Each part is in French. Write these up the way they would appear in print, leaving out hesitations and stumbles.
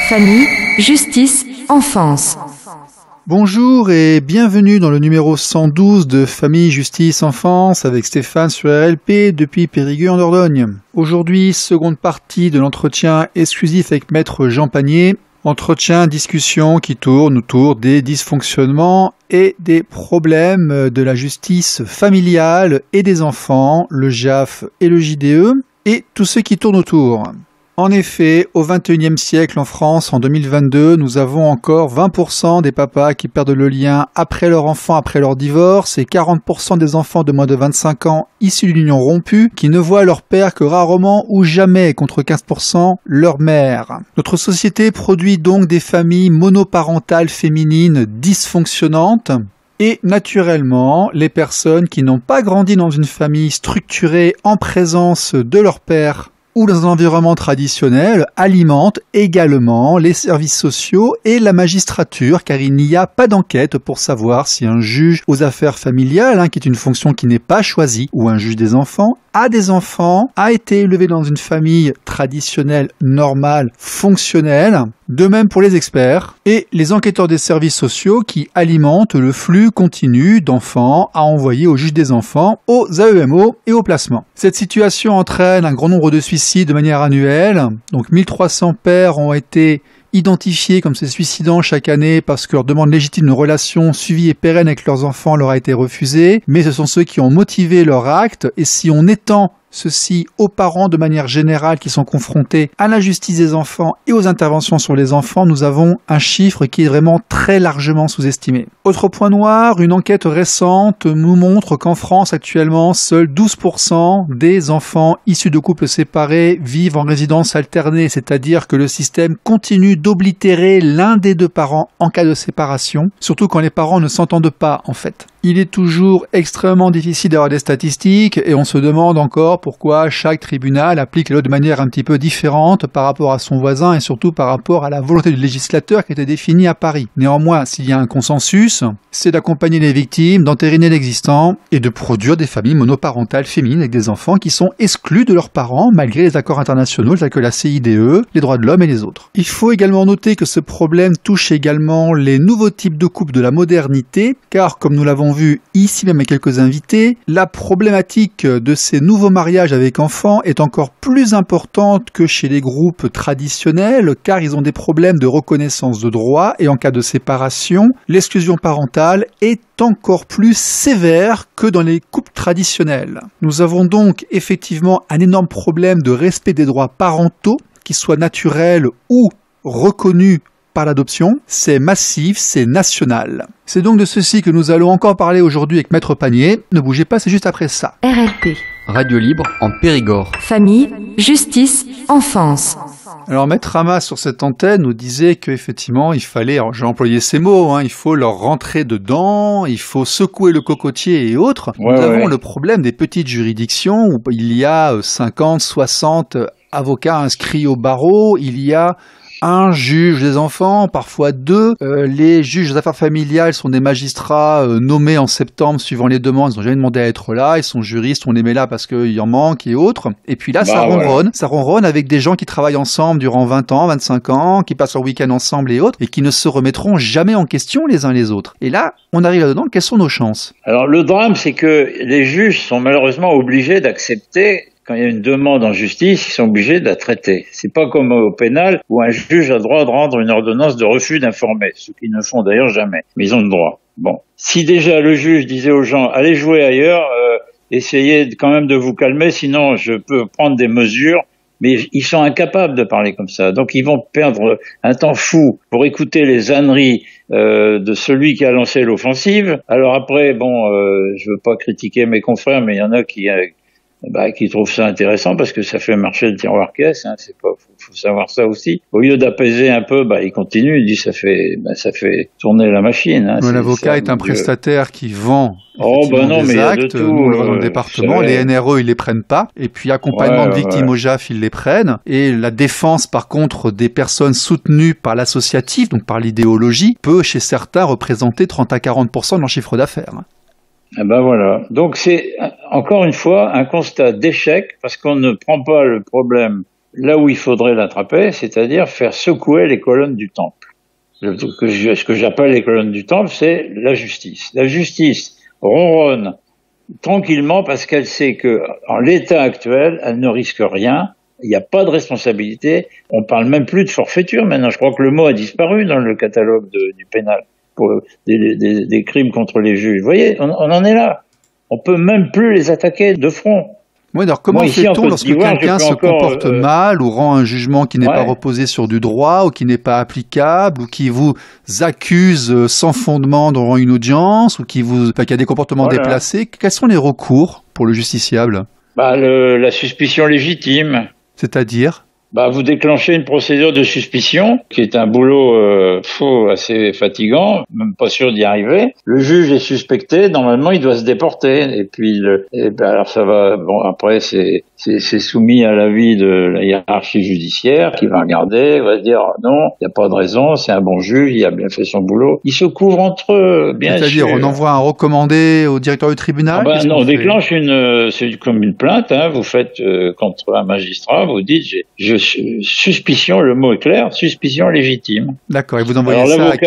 Famille, justice, enfance. Bonjour et bienvenue dans le numéro 112 de Famille, Justice, Enfance avec Stéphane sur RLP depuis Périgueux en Dordogne. Aujourd'hui, seconde partie de l'entretien exclusif avec Maître Jean Panier. Entretien, discussion qui tourne autour des dysfonctionnements et des problèmes de la justice familiale et des enfants, le JAF et le JDE, et tout ce qui tourne autour. En effet, au XXIe siècle en France, en 2022, nous avons encore 20% des papas qui perdent le lien après leur enfant, après leur divorce, et 40% des enfants de moins de 25 ans issus d'une union rompue qui ne voient leur père que rarement ou jamais, contre 15% leur mère. Notre société produit donc des familles monoparentales féminines dysfonctionnantes. Et naturellement, les personnes qui n'ont pas grandi dans une famille structurée en présence de leur père ou dans un environnement traditionnel alimentent également les services sociaux et la magistrature, car il n'y a pas d'enquête pour savoir si un juge aux affaires familiales, qui est une fonction qui n'est pas choisie, ou un juge des enfants, a des enfants, a été élevé dans une famille traditionnelle, normale, fonctionnelle. De même pour les experts et les enquêteurs des services sociaux qui alimentent le flux continu d'enfants à envoyer au juge des enfants, aux AEMO et au placement. Cette situation entraîne un grand nombre de suicides de manière annuelle. Donc 1300 pères ont été identifiés comme se suicidant chaque année parce que leur demande légitime de relation suivie et pérenne avec leurs enfants leur a été refusée. Mais ce sont ceux qui ont motivé leur acte, et si on étend ceci aux parents de manière générale qui sont confrontés à la justice des enfants et aux interventions sur les enfants, nous avons un chiffre qui est vraiment très largement sous-estimé. Autre point noir, une enquête récente nous montre qu'en France actuellement, seuls 12% des enfants issus de couples séparés vivent en résidence alternée, c'est-à-dire que le système continue d'oblitérer l'un des deux parents en cas de séparation, surtout quand les parents ne s'entendent pas en fait. Il est toujours extrêmement difficile d'avoir des statistiques et on se demande encore pourquoi chaque tribunal applique la loi de manière un petit peu différente par rapport à son voisin et surtout par rapport à la volonté du législateur qui était définie à Paris. Néanmoins, s'il y a un consensus, c'est d'accompagner les victimes, d'entériner l'existant et de produire des familles monoparentales féminines avec des enfants qui sont exclus de leurs parents malgré les accords internationaux tels que la CIDE, les droits de l'homme et les autres. Il faut également noter que ce problème touche également les nouveaux types de couples de la modernité, car comme nous l'avons vu ici même avec quelques invités, la problématique de ces nouveaux mariages avec enfants est encore plus importante que chez les groupes traditionnels, car ils ont des problèmes de reconnaissance de droits et en cas de séparation, l'exclusion parentale est encore plus sévère que dans les couples traditionnels. Nous avons donc effectivement un énorme problème de respect des droits parentaux, qu'ils soient naturels ou reconnus par l'adoption. C'est massif, c'est national. C'est donc de ceci que nous allons encore parler aujourd'hui avec Maître Panier. Ne bougez pas, c'est juste après ça. RLP. Radio libre en Périgord. Famille, justice, enfance. Alors Maître Rama sur cette antenne nous disait qu'effectivement il fallait, alors j'ai employé ces mots, il faut leur rentrer dedans, il faut secouer le cocotier et autres. Nous avons le problème des petites juridictions où il y a 50, 60 avocats inscrits au barreau, il y a un juge des enfants, parfois deux. Les juges des affaires familiales sont des magistrats nommés en septembre suivant les demandes. Ils n'ont jamais demandé à être là. Ils sont juristes, on les met là parce qu'il en manque et autres. Et puis là, ça ronronne. Ça ronronne avec des gens qui travaillent ensemble durant 20 ans, 25 ans, qui passent leur week-end ensemble et autres, et qui ne se remettront jamais en question les uns les autres. Et là, on arrive là-dedans. Quelles sont nos chances? Alors le drame, c'est que les juges sont malheureusement obligés d'accepter. Quand il y a une demande en justice, ils sont obligés de la traiter. C'est pas comme au pénal où un juge a le droit de rendre une ordonnance de refus d'informer, ce qu'ils ne font d'ailleurs jamais, mais ils ont le droit. Bon, si déjà le juge disait aux gens allez jouer ailleurs, essayez quand même de vous calmer, sinon je peux prendre des mesures. Mais ils sont incapables de parler comme ça, donc ils vont perdre un temps fou pour écouter les âneries de celui qui a lancé l'offensive. Alors après, je veux pas critiquer mes confrères, mais il y en a qui qui trouvent ça intéressant parce que ça fait marcher le tiroir-caisse. Hein, c'est pas, faut savoir ça aussi. Au lieu d'apaiser un peu, il continue. Il dit ça fait tourner la machine. Hein, l'avocat est un prestataire qui vend. Non, mais il y a de tout. Nous, on le voit dans le département. Les NRE, ils les prennent pas. Et puis, accompagnement de victimes au JAF, ils les prennent. Et la défense, par contre, des personnes soutenues par l'associatif, donc par l'idéologie, peut, chez certains, représenter 30 à 40% de leur chiffre d'affaires. Voilà. Donc, c'est, encore une fois, un constat d'échec parce qu'on ne prend pas le problème là où il faudrait l'attraper, c'est-à-dire faire secouer les colonnes du temple. Ce que j'appelle les colonnes du temple, c'est la justice. La justice ronronne tranquillement parce qu'elle sait que, en l'état actuel, elle ne risque rien. Il n'y a pas de responsabilité. On parle même plus de forfaiture maintenant. Je crois que le mot a disparu dans le catalogue du pénal pour des crimes contre les juges. Vous voyez, on en est là. On peut même plus les attaquer de front. Oui, alors comment fait-on lorsque quelqu'un se comporte mal ou rend un jugement qui n'est pas reposé sur du droit ou qui n'est pas applicable ou qui vous accuse sans fondement durant une audience ou qui a des comportements déplacés? Quels sont les recours pour le justiciable? La suspicion légitime. C'est-à-dire? Vous déclenchez une procédure de suspicion, qui est un boulot assez fatigant, même pas sûr d'y arriver. Le juge est suspecté, normalement il doit se déporter, et puis alors ça va. Après c'est soumis à l'avis de la hiérarchie judiciaire qui va regarder, va dire non, il n'y a pas de raison, c'est un bon juge, il a bien fait son boulot. Ils se couvrent entre eux, bien sûr. C'est-à-dire on envoie un recommandé au directeur du tribunal? Non, on déclenche c'est comme une plainte. Hein, vous faites contre un magistrat, vous dites suspicion, le mot est clair, suspicion légitime. D'accord, et vous envoyez ça à qui?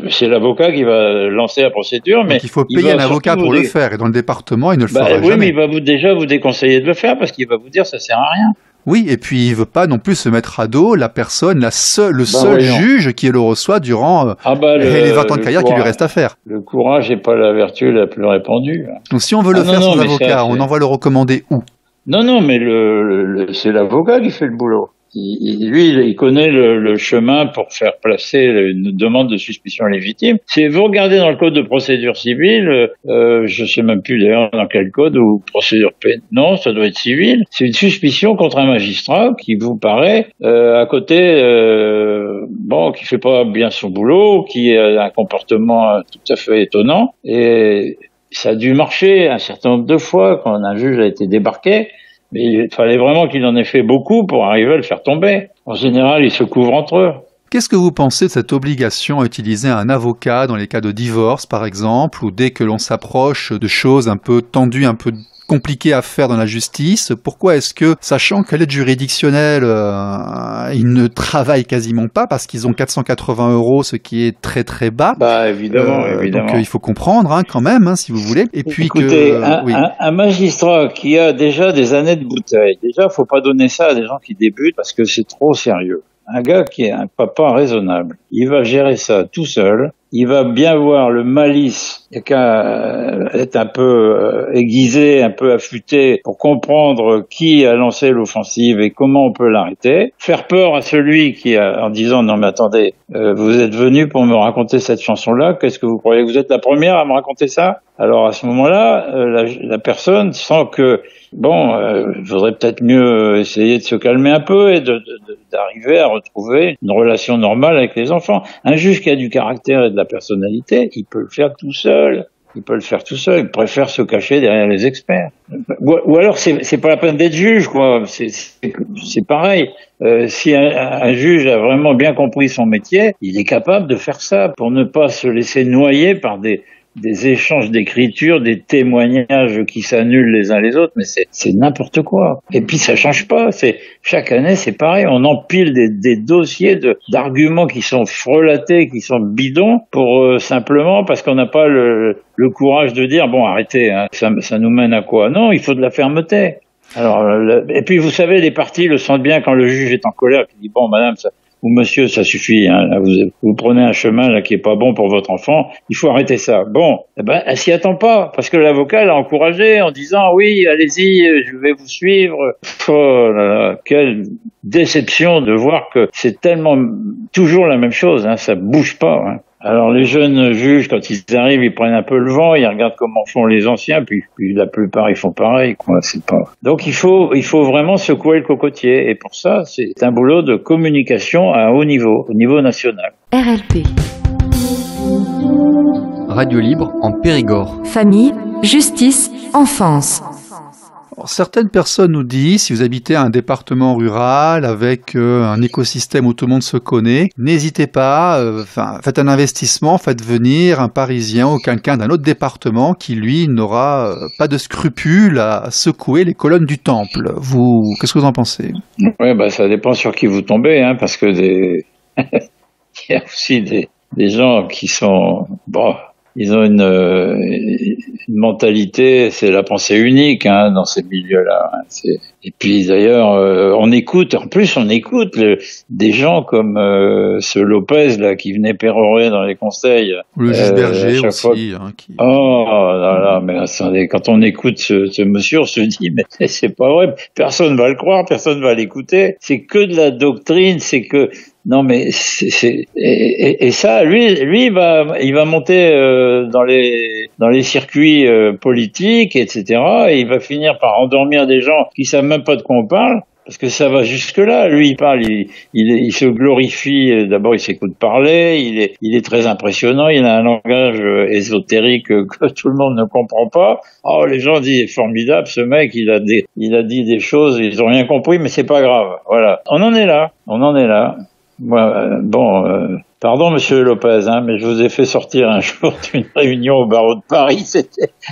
C'est l'avocat qui va lancer la procédure, mais donc il faut payer un avocat pour le faire, et dans le département, il ne le fera jamais. Oui, mais il va vous déconseiller de le faire parce qu'il va vous dire ça sert à rien. Oui, et puis il veut pas non plus se mettre à dos la personne, le seul juge qui le reçoit durant les 20 ans de carrière qu'il lui reste à faire. Le courage n'est pas la vertu la plus répandue. Donc si on veut le faire sans avocat, on envoie le recommander où? Non, mais c'est l'avocat qui fait le boulot. Il connaît le chemin pour faire placer une demande de suspicion légitime. Si vous regardez dans le code de procédure civile, je sais même plus d'ailleurs dans quel code ou procédure pénale. Non, ça doit être civil. C'est une suspicion contre un magistrat qui vous paraît à côté, qui fait pas bien son boulot, qui a un comportement tout à fait étonnant. Et ça a dû marcher un certain nombre de fois quand un juge a été débarqué. Mais il fallait vraiment qu'il en ait fait beaucoup pour arriver à le faire tomber. En général, ils se couvrent entre eux. Qu'est-ce que vous pensez de cette obligation à utiliser un avocat dans les cas de divorce, par exemple, ou dès que l'on s'approche de choses un peu tendues, un peu compliqué à faire dans la justice? Pourquoi est-ce que, sachant qu'à l'aide juridictionnelle, ils ne travaillent quasiment pas parce qu'ils ont 480 €, ce qui est très très bas. Évidemment. Donc il faut comprendre quand même, si vous voulez. Et puis écoutez, un magistrat qui a déjà des années de bouteille, déjà faut pas donner ça à des gens qui débutent parce que c'est trop sérieux. Un gars qui est un papa raisonnable, il va gérer ça tout seul. Il va bien voir le malice, il n'y a qu'à être un peu aiguisé, un peu affûté pour comprendre qui a lancé l'offensive et comment on peut l'arrêter. Faire peur à celui qui en disant non mais attendez, vous êtes venu pour me raconter cette chanson-là, qu'est-ce que vous croyez que vous êtes la première à me raconter ça? Alors à ce moment-là, la personne sent que il faudrait peut-être mieux essayer de se calmer un peu et d'arriver à retrouver une relation normale avec les enfants. Un juge qui a du caractère et de la personnalité, il peut le faire tout seul. Il préfère se cacher derrière les experts. Ou alors c'est pas la peine d'être juge, quoi. C'est pareil. Si un juge a vraiment bien compris son métier, il est capable de faire ça pour ne pas se laisser noyer par des échanges d'écriture, des témoignages qui s'annulent les uns les autres, mais c'est n'importe quoi. Et puis ça change pas, chaque année c'est pareil, on empile des dossiers d'arguments qui sont frelatés, qui sont bidons, pour simplement parce qu'on n'a pas le courage de dire arrêtez, ça nous mène à quoi? Non, il faut de la fermeté. Alors et puis vous savez, les parties le sentent bien quand le juge est en colère, qui dit madame, ou monsieur, ça suffit, là, vous prenez un chemin là qui est pas bon pour votre enfant, il faut arrêter ça. Elle s'y attend pas, parce que l'avocat l'a encouragé en disant oui, allez-y, je vais vous suivre. Oh là là, quelle déception de voir que c'est tellement toujours la même chose, ça bouge pas. Alors les jeunes juges, quand ils arrivent, ils prennent un peu le vent, ils regardent comment font les anciens, puis la plupart ils font pareil, quoi. C'est pas. Donc il faut vraiment secouer le cocotier, et pour ça c'est un boulot de communication à un haut niveau, au niveau national. RLP. Radio libre en Périgord. Famille, justice, enfance. Alors, certaines personnes nous disent, si vous habitez un département rural avec un écosystème où tout le monde se connaît, n'hésitez pas, faites un investissement, faites venir un Parisien ou quelqu'un d'un autre département qui, lui, n'aura pas de scrupules à secouer les colonnes du temple. Vous, qu'est-ce que vous en pensez? Ouais, ça dépend sur qui vous tombez, hein, parce que il y a aussi des gens qui sont, ils ont une mentalité, c'est la pensée unique, hein, dans ces milieux-là. Et puis d'ailleurs, on écoute des gens comme ce Lopez là qui venait pérorer dans les conseils. Le juge Berger aussi. Oh là là, mais attendez, quand on écoute ce monsieur, on se dit mais c'est pas vrai, personne va le croire, personne va l'écouter. C'est que de la doctrine, c'est que non mais et ça lui il va monter dans les circuits politiques, etc. Et il va finir par endormir des gens qui savent même pas de quoi on parle, parce que ça va jusque là. Lui il parle, il se glorifie. D'abord il s'écoute parler, il est très impressionnant, il a un langage ésotérique que tout le monde ne comprend pas. Oh, les gens disent formidable, ce mec il a dit des choses, ils ont rien compris, mais c'est pas grave. Voilà, on en est là. Pardon, monsieur Lopez, hein, mais je vous ai fait sortir un jour d'une réunion au barreau de Paris.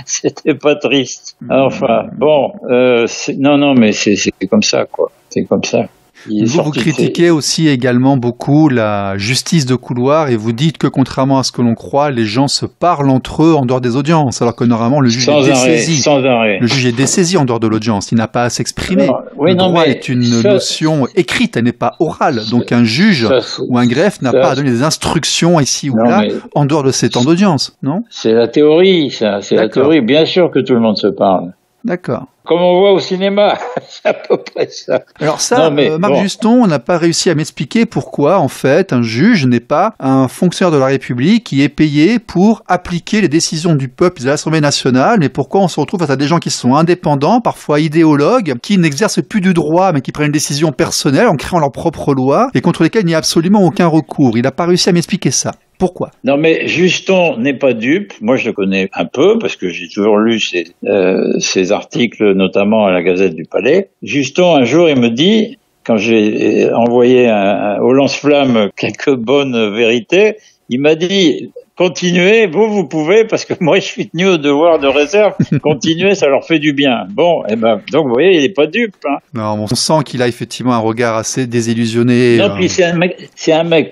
C'était pas triste. Enfin, mais c'est comme ça, quoi. C'est comme ça. Vous critiquez aussi également beaucoup la justice de couloir et vous dites que contrairement à ce que l'on croit, les gens se parlent entre eux en dehors des audiences, alors que normalement le juge est dessaisi. Sans arrêt. Le juge est dessaisi en dehors de l'audience, il n'a pas à s'exprimer. Le droit est une notion écrite, elle n'est pas orale. Donc un juge ou un greffe n'a pas à donner des instructions ici ou là en dehors de ces temps d'audience, non? C'est la théorie, ça. C'est la théorie. Bien sûr que tout le monde se parle. D'accord. Comme on voit au cinéma, c'est à peu près ça. Alors ça, Marc Juston, on n'a pas réussi à m'expliquer pourquoi, en fait, un juge n'est pas un fonctionnaire de la République qui est payé pour appliquer les décisions du peuple de l'Assemblée nationale, et pourquoi on se retrouve face à des gens qui sont indépendants, parfois idéologues, qui n'exercent plus du droit, mais qui prennent une décision personnelle en créant leur propre loi, et contre lesquelles il n'y a absolument aucun recours. Il n'a pas réussi à m'expliquer ça. Pourquoi? Non, mais Juston n'est pas dupe. Moi, je le connais un peu parce que j'ai toujours lu ses articles, notamment à la Gazette du Palais. Juston, un jour, il me dit, quand j'ai envoyé au lance-flamme quelques bonnes vérités, il m'a dit, continuez, vous pouvez, parce que moi, je suis tenu au devoir de réserve. Continuez, ça leur fait du bien. Bon, donc, vous voyez, il est pas dupe, hein. Non, on sent qu'il a effectivement un regard assez désillusionné. Non, puis c'est un mec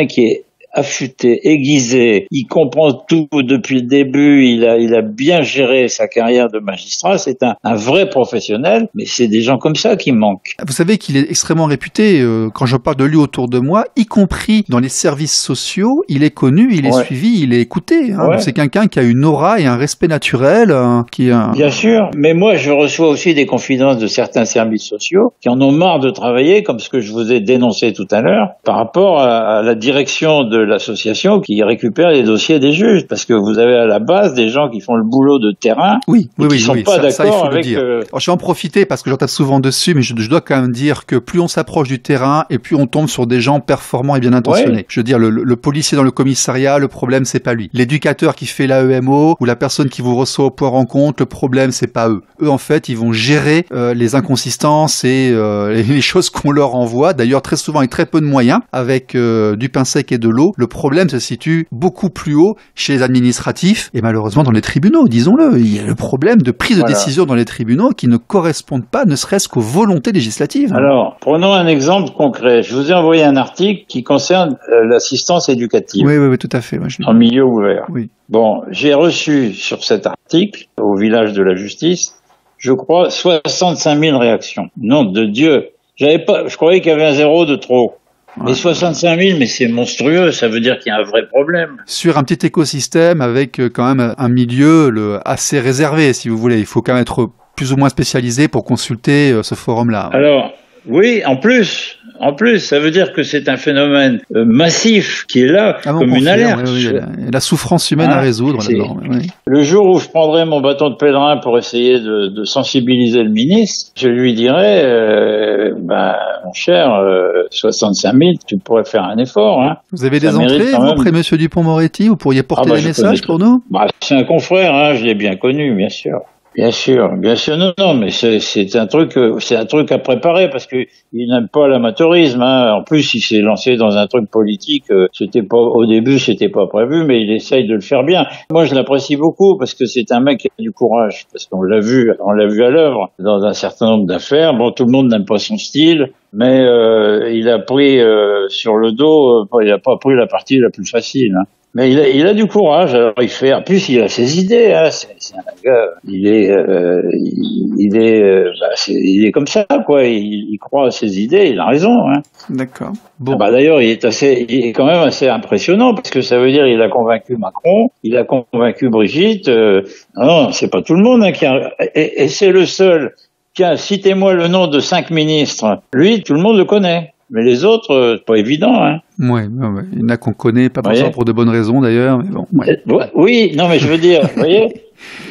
qui est affûté, aiguisé, il comprend tout depuis le début, il a bien géré sa carrière de magistrat, c'est un vrai professionnel, mais c'est des gens comme ça qui manquent. Vous savez qu'il est extrêmement réputé, quand je parle de lui autour de moi, y compris dans les services sociaux, il est connu, il est suivi, il est écouté, hein. C'est quelqu'un qui a une aura et un respect naturel, Bien sûr, mais moi je reçois aussi des confidences de certains services sociaux qui en ont marre de travailler, comme ce que je vous ai dénoncé tout à l'heure, par rapport à la direction de l'association qui récupère les dossiers des juges, parce que vous avez à la base des gens qui font le boulot de terrain, qui sont pas d'accord avec. Alors, je vais en profiter parce que j'en tape souvent dessus, mais je dois quand même dire que plus on s'approche du terrain et plus on tombe sur des gens performants et bien intentionnés. Je veux dire, le policier dans le commissariat, le problème c'est pas lui. L'éducateur qui fait l'AEMO ou la personne qui vous reçoit au point rencontre, le problème c'est pas eux. Eux en fait, ils vont gérer les inconsistances et les choses qu'on leur envoie. D'ailleurs, très souvent avec très peu de moyens, avec du pain sec et de l'eau. Le problème se situe beaucoup plus haut chez les administratifs et malheureusement dans les tribunaux, disons-le. Il y a le problème de prise de décision dans les tribunaux qui ne correspondent pas, ne serait-ce qu'aux volontés législatives. Alors, prenons un exemple concret. Je vous ai envoyé un article qui concerne l'assistance éducative. Oui, tout à fait. En milieu ouvert. Oui. Bon, j'ai reçu sur cet article, au village de la justice, je crois, 65 000 réactions. Nom de Dieu. Je croyais qu'il y avait un zéro de trop. Mais 65 000, mais c'est monstrueux, ça veut dire qu'il y a un vrai problème. Sur un petit écosystème avec quand même un milieu assez réservé, si vous voulez. Il faut quand même être plus ou moins spécialisé pour consulter ce forum-là. Alors, oui, en plus, En plus, ça veut dire que c'est un phénomène massif qui est là, comme confirme, une alerte. Oui, il y a la souffrance humaine à résodre là-dedans. Oui. Le jour où je prendrai mon bâton de pèlerin pour essayer de sensibiliser le ministre, je lui dirai, mon cher, 65 000, tu pourrais faire un effort. Hein. Vous avez des entrées, vous, auprès de M. Dupond-Moretti? Vous pourriez porter des messages pour nous? C'est un confrère, hein, je l'ai bien connu, bien sûr. Bien sûr, non, mais c'est un truc à préparer parce que il n'aime pas l'amateurisme. Hein. En plus, il s'est lancé dans un truc politique. Au début, c'était pas prévu, mais il essaye de le faire bien. Moi, je l'apprécie beaucoup parce que c'est un mec qui a du courage, parce qu'on l'a vu à l'œuvre dans un certain nombre d'affaires. Bon, tout le monde n'aime pas son style, mais il a pris sur le dos. Il a pas pris la partie la plus facile. Hein. Mais il a du courage, alors il fait. En plus, il a ses idées. Hein. C'est un gars. Il est comme ça, quoi. Il croit à ses idées. Il a raison. Hein. D'accord. Bon. D'ailleurs, il est quand même assez impressionnant parce que ça veut dire il a convaincu Macron, il a convaincu Brigitte. Non, c'est pas tout le monde hein, et c'est le seul. Tiens, citez-moi le nom de 5 ministres. Lui, tout le monde le connaît. Mais les autres, c'est pas évident, hein. Ouais, il y en a qu'on connaît, pas forcément pour de bonnes raisons d'ailleurs, mais bon. Ouais. Oui, non, mais je veux dire, vous voyez,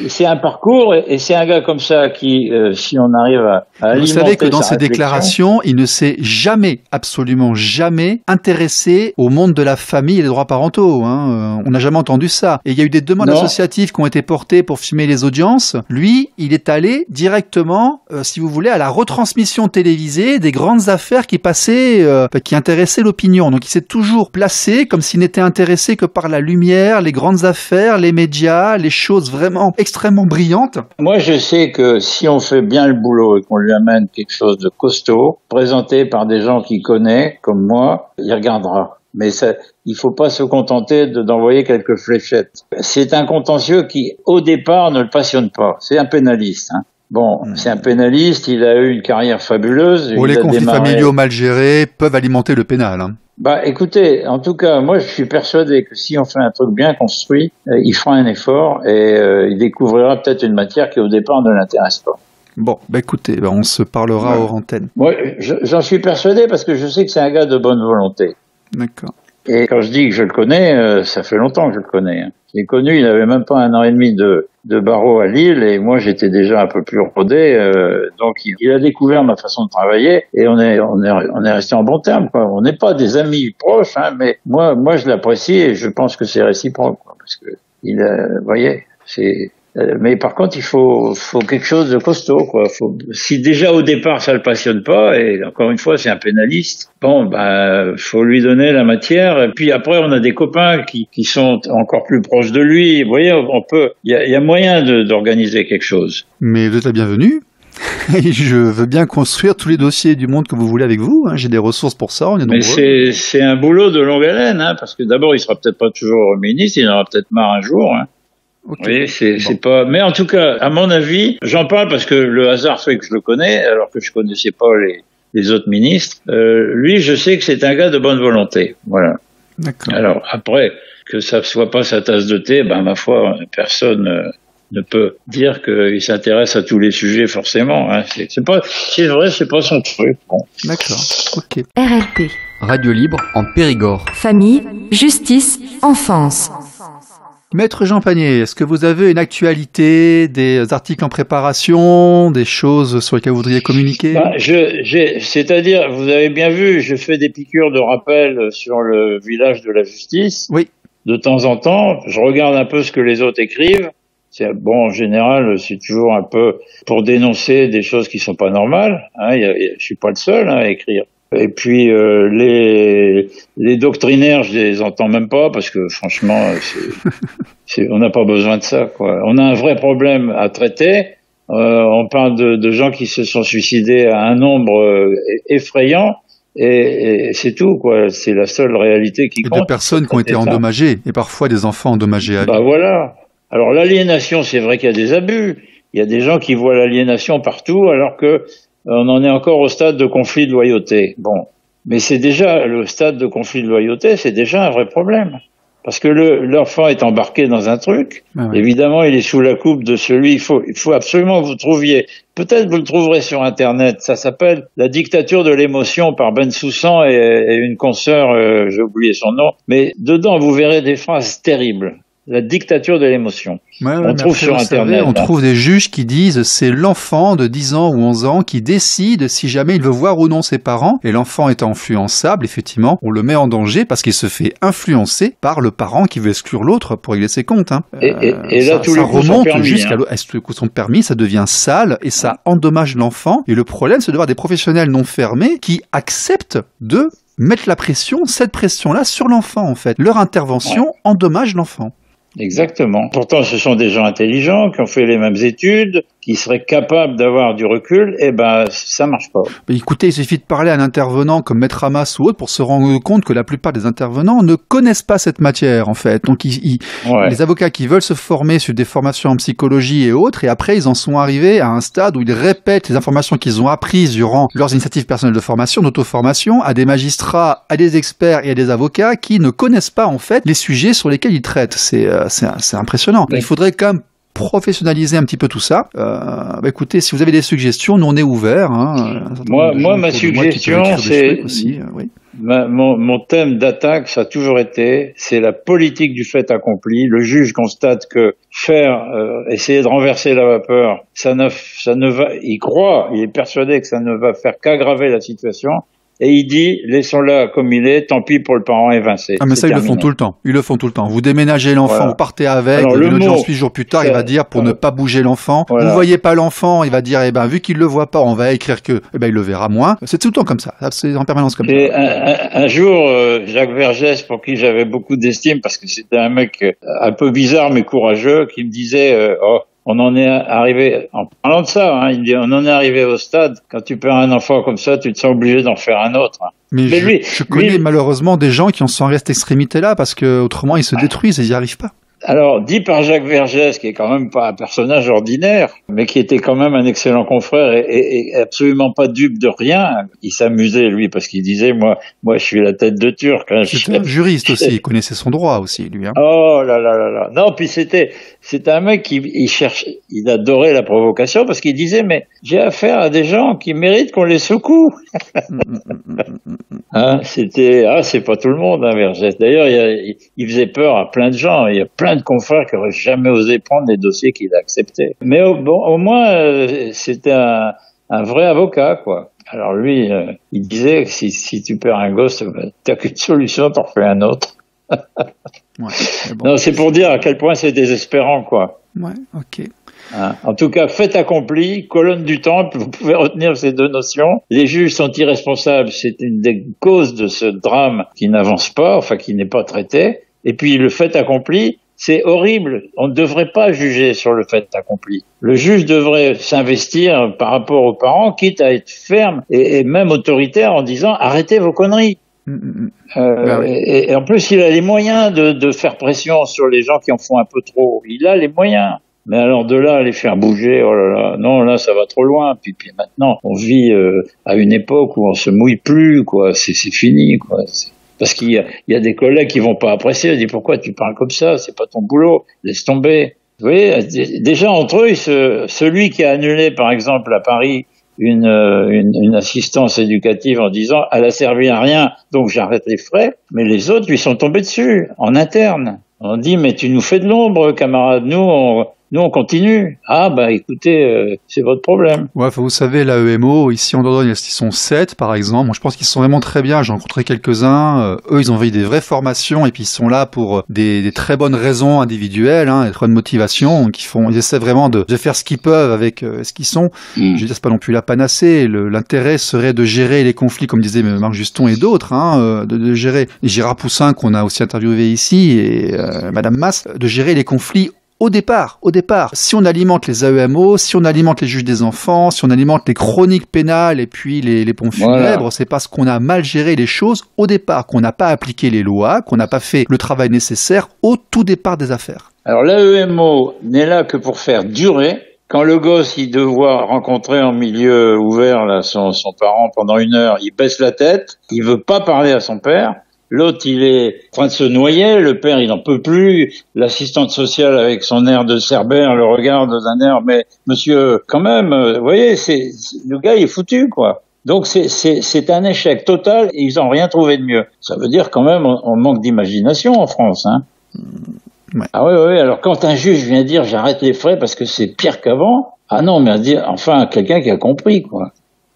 c'est un parcours et c'est un gars comme ça qui, si on arrive à alimenter. Vous savez que dans ses déclarations, il ne s'est jamais, absolument jamais, intéressé au monde de la famille et des droits parentaux. Hein. On n'a jamais entendu ça. Et il y a eu des demandes associatives qui ont été portées pour filmer les audiences. Lui, il est allé directement, si vous voulez, à la retransmission télévisée des grandes affaires qui passaient, qui intéressaient l'opinion. Donc il s'est toujours placé comme s'il n'était intéressé que par la lumière, les grandes affaires, les médias, les choses vraiment extrêmement brillantes. Moi, je sais que si on fait bien le boulot et qu'on lui amène quelque chose de costaud, présenté par des gens qu'il connaît, comme moi, il regardera. Mais ça, il faut pas se contenter d'envoyer quelques fléchettes. C'est un contentieux qui, au départ, ne le passionne pas. C'est un pénaliste, hein. Bon, c'est un pénaliste, il a eu une carrière fabuleuse. Les conflits familiaux mal gérés peuvent alimenter le pénal, hein. Écoutez, en tout cas, moi je suis persuadé que si on fait un truc bien construit, il fera un effort et il découvrira peut-être une matière qui au départ ne l'intéresse pas. Bon, écoutez, on se parlera hors antenne. Moi, j'en suis persuadé parce que je sais que c'est un gars de bonne volonté. D'accord. Et quand je dis que je le connais, ça fait longtemps que je le connais. Hein. Je l'ai connu, il n'avait même pas 1 an et demi de barreau à Lille et moi j'étais déjà un peu plus rodé. Donc il a découvert ma façon de travailler et on est resté en bon terme, quoi. On n'est pas des amis proches, hein, mais moi je l'apprécie et je pense que c'est réciproque, quoi, parce que vous voyez, c'est. Mais par contre, il faut quelque chose de costaud, quoi. Si déjà au départ ça le passionne pas, et encore une fois c'est un pénaliste, faut lui donner la matière. Et puis après, on a des copains qui sont encore plus proches de lui. Vous voyez, il y a moyen d'organiser quelque chose. Mais vous êtes la bienvenue. Je veux bien construire tous les dossiers du monde que vous voulez avec vous. Hein. J'ai des ressources pour ça. On est nombreux. Mais c'est un boulot de longue haleine, hein, parce que d'abord il sera peut-être pas toujours ministre, il en aura peut-être marre un jour. Hein. Okay. Oui, c'est pas. Mais en tout cas, à mon avis, j'en parle parce que le hasard fait que je le connais, alors que je connaissais pas les autres ministres. Lui, je sais que c'est un gars de bonne volonté. Voilà. D'accord. Alors après, que ça soit pas sa tasse de thé, ma foi, personne ne peut dire qu'il s'intéresse à tous les sujets forcément. Hein. C'est vrai, c'est pas son truc. Bon. D'accord. Ok. RLP. Radio libre en Périgord. Famille, justice, enfance. Maître Jean Panier, est-ce que vous avez une actualité, des articles en préparation, des choses sur lesquelles vous voudriez communiquer? C'est-à-dire, vous avez bien vu, je fais des piqûres de rappel sur le village de la justice. Oui. De temps en temps, je regarde un peu ce que les autres écrivent. En général, c'est toujours un peu pour dénoncer des choses qui sont pas normales. Hein, je suis pas le seul à écrire. Et puis les doctrinaires, je les entends même pas parce que franchement, on n'a pas besoin de ça, quoi. On a un vrai problème à traiter. On parle de gens qui se sont suicidés à un nombre effrayant et c'est tout, quoi. C'est la seule réalité qui compte. Et de personnes qui ont été endommagées et parfois des enfants endommagés à vie. Voilà. Alors l'aliénation, c'est vrai qu'il y a des abus. Il y a des gens qui voient l'aliénation partout alors que on en est encore au stade de conflit de loyauté. Bon, mais c'est déjà le stade de conflit de loyauté, c'est déjà un vrai problème. Parce que l'enfant est embarqué dans un truc. Ah ouais. Évidemment, il est sous la coupe de celui. Il faut absolument que vous trouviez. Peut-être vous le trouverez sur Internet. Ça s'appelle La dictature de l'émotion par Ben Soussan et une consoeur, j'ai oublié son nom. Mais dedans, vous verrez des phrases terribles. La dictature de l'émotion. Ouais, on trouve après, sur Internet. On trouve des juges qui disent c'est l'enfant de 10 ans ou 11 ans qui décide si jamais il veut voir ou non ses parents. Et l'enfant étant influençable, effectivement, on le met en danger parce qu'il se fait influencer par le parent qui veut exclure l'autre pour régler ses comptes. Hein. Et là, tous les coups sont remonte permis. Jusqu'à son permis, ça devient sale et ça endommage l'enfant. Et le problème, c'est de voir des professionnels non fermés qui acceptent de mettre la pression, cette pression-là, sur l'enfant, en fait. Leur intervention endommage l'enfant. Exactement. Pourtant, ce sont des gens intelligents qui ont fait les mêmes études, qui seraient capables d'avoir du recul. Eh ben, ça marche pas. Mais écoutez, il suffit de parler à un intervenant comme Maître Hamas ou autre pour se rendre compte que la plupart des intervenants ne connaissent pas cette matière, en fait. Donc, les avocats qui veulent se former sur des formations en psychologie et autres, et après, ils en sont arrivés à un stade où ils répètent les informations qu'ils ont apprises durant leurs initiatives personnelles de formation, d'auto-formation, à des magistrats, à des experts et à des avocats qui ne connaissent pas, en fait, les sujets sur lesquels ils traitent. C'est impressionnant. Il faudrait quand même professionnaliser un petit peu tout ça. Écoutez, si vous avez des suggestions, nous on est ouverts. Hein, moi ma suggestion, c'est oui. Mon thème d'attaque, ça a toujours été, c'est la politique du fait accompli. Le juge constate que essayer de renverser la vapeur, ça ne va, il est persuadé que ça ne va faire qu'aggraver la situation. Et il dit, laissons-la comme il est, tant pis pour le parent évincé. Ah, mais ça, ils le font tout le temps. Ils le font tout le temps. Vous déménagez l'enfant, vous partez avec, l'audience 8 jours plus tard, il va dire, pour ne pas bouger l'enfant. Voilà. Vous voyez pas l'enfant, il va dire, vu qu'il le voit pas, on va écrire que, il le verra moins. C'est tout le temps comme ça. C'est en permanence comme ça. Un jour, Jacques Vergès, pour qui j'avais beaucoup d'estime, parce que c'était un mec un peu bizarre, mais courageux, qui me disait, on en est arrivé, en parlant de ça, hein, il dit, on en est arrivé au stade, quand tu perds un enfant comme ça, tu te sens obligé d'en faire un autre. Mais je connais malheureusement des gens qui en sont arrivés à cette extrémité-là, parce que autrement ils se détruisent et ils n'y arrivent pas. Alors, dit par Jacques Vergès, qui est quand même pas un personnage ordinaire, mais qui était quand même un excellent confrère et absolument pas dupe de rien, il s'amusait, lui, parce qu'il disait, moi, je suis la tête de Turc. Hein, c'était un juriste aussi, il connaissait son droit aussi, lui. Hein. Oh là là là là. Non, puis c'était un mec qui, il adorait la provocation parce qu'il disait, mais j'ai affaire à des gens qui méritent qu'on les secoue. Hein, c'est pas tout le monde, hein, Vergès. D'ailleurs, il faisait peur à plein de gens. Il y a plein de confrères qui auraient jamais osé prendre les dossiers qu'il a acceptés. Mais au moins, c'était un vrai avocat, quoi. Alors lui, il disait que si tu perds un gosse, t'as qu'une solution, t'en refais un autre. Non, c'est pour dire à quel point c'est désespérant, quoi. Ouais, ok. Hein. En tout cas, fait accompli, colonne du temple, vous pouvez retenir ces deux notions. Les juges sont irresponsables, c'est une des causes de ce drame qui n'avance pas, enfin qui n'est pas traité. Et puis le fait accompli, c'est horrible. On ne devrait pas juger sur le fait accompli. Le juge devrait s'investir par rapport aux parents, quitte à être ferme et même autoritaire en disant arrêtez vos conneries. Et en plus, il a les moyens de faire pression sur les gens qui en font un peu trop. Il a les moyens. Mais alors de là, les faire bouger, oh là là, non, là, ça va trop loin. Puis maintenant, on vit à une époque où on se mouille plus, quoi. C'est fini, quoi. Parce qu'il y a des collègues qui vont pas apprécier. Ils disent pourquoi tu parles comme ça, c'est pas ton boulot, laisse tomber. Vous voyez, déjà entre eux, celui qui a annulé, par exemple, à Paris, une assistance éducative en disant elle a servi à rien, donc j'arrête les frais. Mais les autres lui sont tombés dessus en interne. On dit mais tu nous fais de l'ombre, camarade. Nous, on continue. Ah, écoutez, c'est votre problème. Ouais, vous savez, l'AEMO, ici en Dordogne, ils sont 7, par exemple. Moi, je pense qu'ils sont vraiment très bien. J'ai rencontré quelques-uns. Eux, ils ont envoyé des vraies formations et puis ils sont là pour des très bonnes raisons individuelles, des très bonnes motivations. Donc, ils essaient vraiment de faire ce qu'ils peuvent avec ce qu'ils sont. Je veux dire, c'est pas non plus la panacée. L'intérêt serait de gérer les conflits, comme disait Marc Juston et d'autres, de gérer, et Gérard Poussin, qu'on a aussi interviewé ici, et Madame Masse, de gérer les conflits au départ, si on alimente les AEMO, si on alimente les juges des enfants, si on alimente les chroniques pénales et puis les ponts funèbres, c'est parce qu'on a mal géré les choses au départ, qu'on n'a pas appliqué les lois, qu'on n'a pas fait le travail nécessaire au tout départ des affaires. Alors l'AEMO n'est là que pour faire durer. Quand le gosse, il doit rencontrer en milieu ouvert là, son parent pendant 1 heure, il baisse la tête, il veut pas parler à son père. L'autre, il est en train de se noyer. Le père, il n'en peut plus. L'assistante sociale, avec son air de cerbère, le regarde d'un air, mais monsieur, quand même, vous voyez, le gars, il est foutu, quoi. Donc c'est un échec total. Et ils n'ont rien trouvé de mieux. Ça veut dire quand même, on manque d'imagination en France, hein. Ouais. Ah oui. Alors quand un juge vient dire j'arrête les frais parce que c'est pire qu'avant, ah non, mais à dire, enfin, quelqu'un qui a compris, quoi.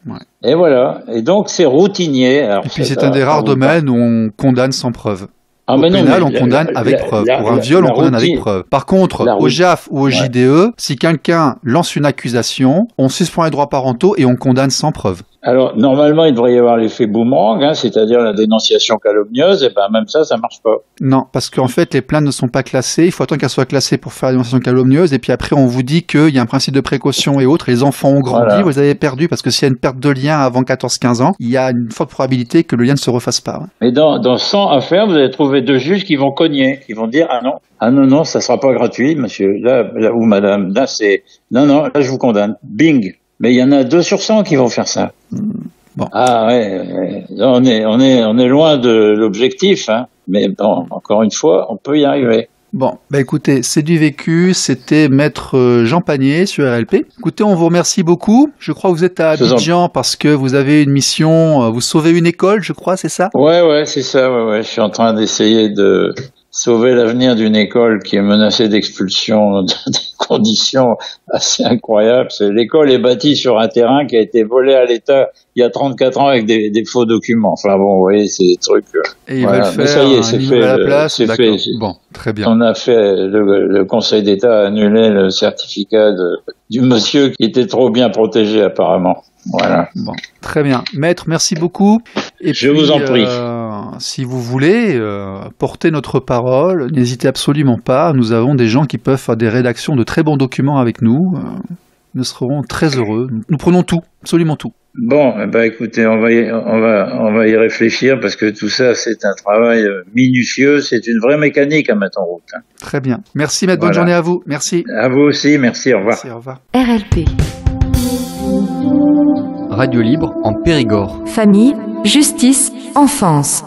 Ouais. Et voilà. Et donc c'est routinier. Alors, et puis c'est un des rares domaines où on condamne sans preuve. Ah, au pénal, non, on condamne avec preuve. Pour un viol, on condamne avec preuve. Par contre, au JAF ou au JDE, si quelqu'un lance une accusation, on suspend les droits parentaux et on condamne sans preuve. Alors, normalement, il devrait y avoir l'effet boomerang, hein, c'est-à-dire la dénonciation calomnieuse, et ben même ça marche pas. Non, parce qu'en fait, les plaintes ne sont pas classées. Il faut attendre qu'elles soient classées pour faire la dénonciation calomnieuse, et puis après, on vous dit qu'il y a un principe de précaution et autres. Les enfants ont grandi, voilà. Vous avez perdu, parce que s'il y a une perte de lien avant 14-15 ans, il y a une forte probabilité que le lien ne se refasse pas. Mais dans 100 affaires, vous allez trouver 2 juges qui vont cogner, qui vont dire ah non, ça sera pas gratuit, monsieur, là ou madame, là là je vous condamne, bing. Mais il y en a 2 sur 100 qui vont faire ça. Bon. Ah ouais, on est loin de l'objectif, hein. Mais bon, encore une fois, on peut y arriver. Bon, écoutez, c'est du vécu, c'était Maître Jean Panier sur RLP. Écoutez, on vous remercie beaucoup. Je crois que vous êtes à Abidjan parce que vous avez une mission, vous sauvez une école, je crois, c'est ça? Ouais, c'est ça, ouais. Je suis en train d'essayer de sauver l'avenir d'une école qui est menacée d'expulsion dans des conditions assez incroyables. L'école est bâtie sur un terrain qui a été volé à l'État il y a 34 ans avec des faux documents. Enfin bon, vous voyez, c'est des trucs. Et ils veulent faire mais ça y est, c'est fait. À la place, c'est fait. Bon, très bien. On a fait, le Conseil d'État a annulé le certificat du monsieur qui était trop bien protégé apparemment. Voilà. Bon, très bien. Maître, merci beaucoup. Et je vous en prie. Si vous voulez porter notre parole, n'hésitez absolument pas. Nous avons des gens qui peuvent faire des rédactions de très bons documents avec nous. Nous serons très heureux. Nous prenons tout, absolument tout. Bon, écoutez, on va y réfléchir parce que tout ça, c'est un travail minutieux. C'est une vraie mécanique à mettre en route. Très bien. Merci, Maître. Bonne journée à vous. Merci. À vous aussi. Merci. Au revoir. Merci, au revoir. RLP. Radio libre en Périgord. Famille, justice, enfance.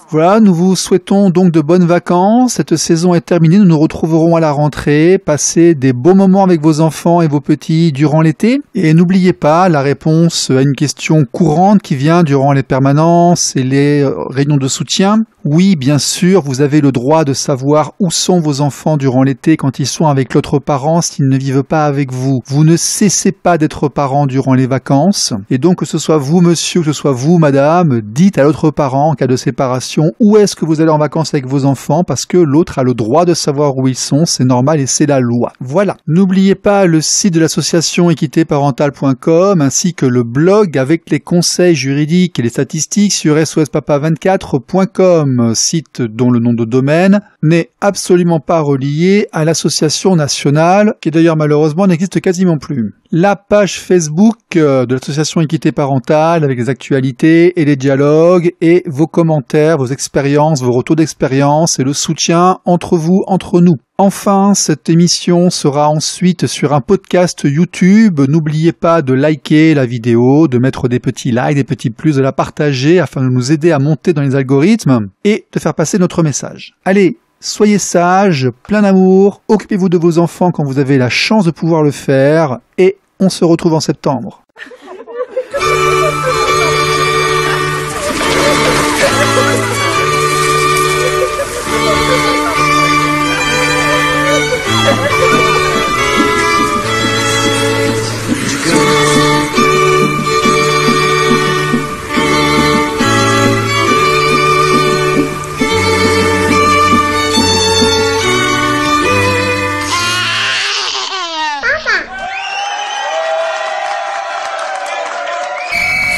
Voilà, nous vous souhaitons donc de bonnes vacances. Cette saison est terminée, nous nous retrouverons à la rentrée. Passez des beaux moments avec vos enfants et vos petits durant l'été. Et n'oubliez pas la réponse à une question courante qui vient durant les permanences et les réunions de soutien. Oui, bien sûr, vous avez le droit de savoir où sont vos enfants durant l'été quand ils sont avec l'autre parent s'ils ne vivent pas avec vous. Vous ne cessez pas d'être parent durant les vacances. Et donc, que ce soit vous, monsieur, que ce soit vous, madame, dites à l'autre parent en cas de séparation où est-ce que vous allez en vacances avec vos enfants parce que l'autre a le droit de savoir où ils sont, c'est normal et c'est la loi. Voilà. N'oubliez pas le site de l'association équitéparentale.com ainsi que le blog avec les conseils juridiques et les statistiques sur sospapa24.com. Site dont le nom de domaine n'est absolument pas relié à l'association nationale, qui d'ailleurs malheureusement n'existe quasiment plus. La page Facebook de l'association Équité Parentale avec les actualités et les dialogues et vos commentaires, vos expériences, vos retours d'expérience et le soutien entre vous, entre nous. Enfin, cette émission sera ensuite sur un podcast YouTube. N'oubliez pas de liker la vidéo, de mettre des petits likes, des petits plus, de la partager afin de nous aider à monter dans les algorithmes et de faire passer notre message. Allez, soyez sages, plein d'amour, occupez-vous de vos enfants quand vous avez la chance de pouvoir le faire et on se retrouve en septembre.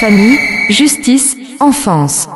Famille, justice, enfance.